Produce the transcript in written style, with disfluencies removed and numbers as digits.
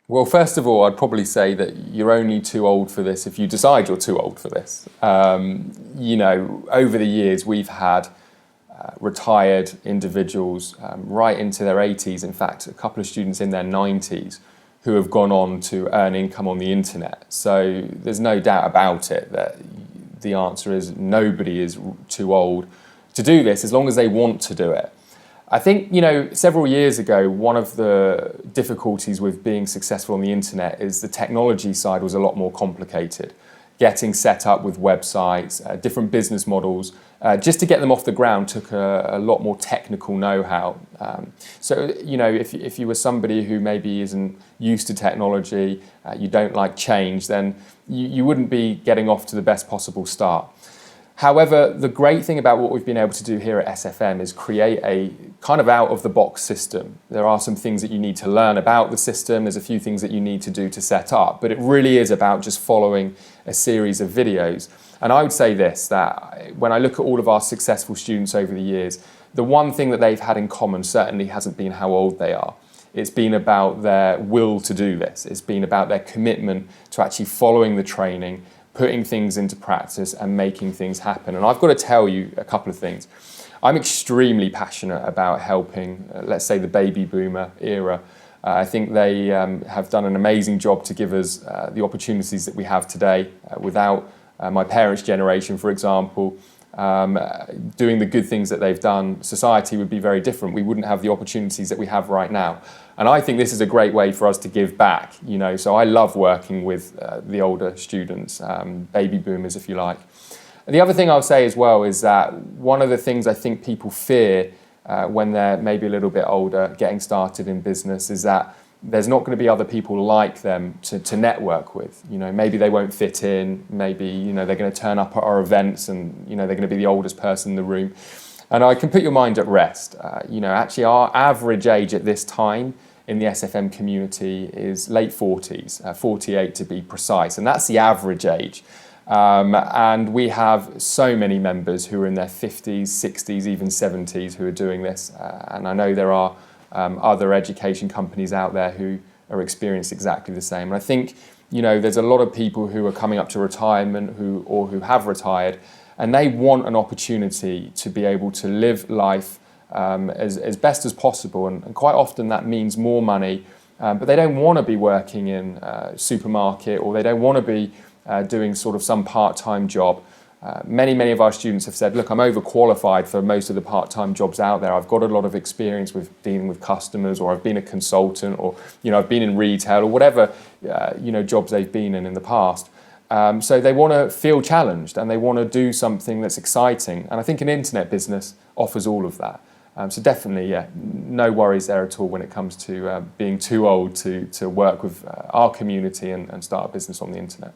Well, first of all, I'd probably say that you're only too old for this if you decide you're too old for this. Over the years, we've had retired individuals right into their 80s, in fact, a couple of students in their 90s who have gone on to earn income on the internet. So there's no doubt about it that the answer is nobody is too old to do this as long as they want to do it. I think, several years ago, one of the difficulties with being successful on the internet is the technology side was a lot more complicated. Getting set up with websites, different business models, just to get them off the ground took a lot more technical know-how. If you were somebody who maybe isn't used to technology, you don't like change, then you wouldn't be getting off to the best possible start. However, the great thing about what we've been able to do here at SFM is create a kind of out-of-the-box system. There are some things that you need to learn about the system. There's a few things that you need to do to set up, but it really is about just following a series of videos. And I would say this, that when I look at all of our successful students over the years, the one thing that they've had in common certainly hasn't been how old they are. It's been about their will to do this. It's been about their commitment to actually following the training, putting things into practice and making things happen. And I've got to tell you a couple of things. I'm extremely passionate about helping, let's say, the baby boomer era. I think they have done an amazing job to give us the opportunities that we have today. Without my parents' generation, for example, doing the good things that they've done, society would be very different. We wouldn't have the opportunities that we have right now. And I think this is a great way for us to give back, so I love working with the older students, baby boomers, if you like. The other thing I'll say as well is that one of the things I think people fear when they're maybe a little bit older, getting started in business, is that there's not going to be other people like them to network with. Maybe they won't fit in, maybe they're going to turn up at our events and they're going to be the oldest person in the room. And I can put your mind at rest. Actually our average age at this time in the SFM community is late 40s, 48 to be precise, and that's the average age. And we have so many members who are in their 50s, 60s, even 70s who are doing this. And I know there are other education companies out there who are experiencing exactly the same. And I think, there's a lot of people who are coming up to retirement who have retired, and they want an opportunity to be able to live life as best as possible. And quite often that means more money, but they don't want to be working in a supermarket, or they don't want to be doing sort of some part-time job. Many of our students have said, look, I'm overqualified for most of the part-time jobs out there. I've got a lot of experience with dealing with customers, or I've been a consultant, or I've been in retail, or whatever jobs they've been in the past. So they want to feel challenged, and they want to do something that's exciting. And I think an internet business offers all of that. So definitely, no worries there at all when it comes to being too old to work with our community and start a business on the internet.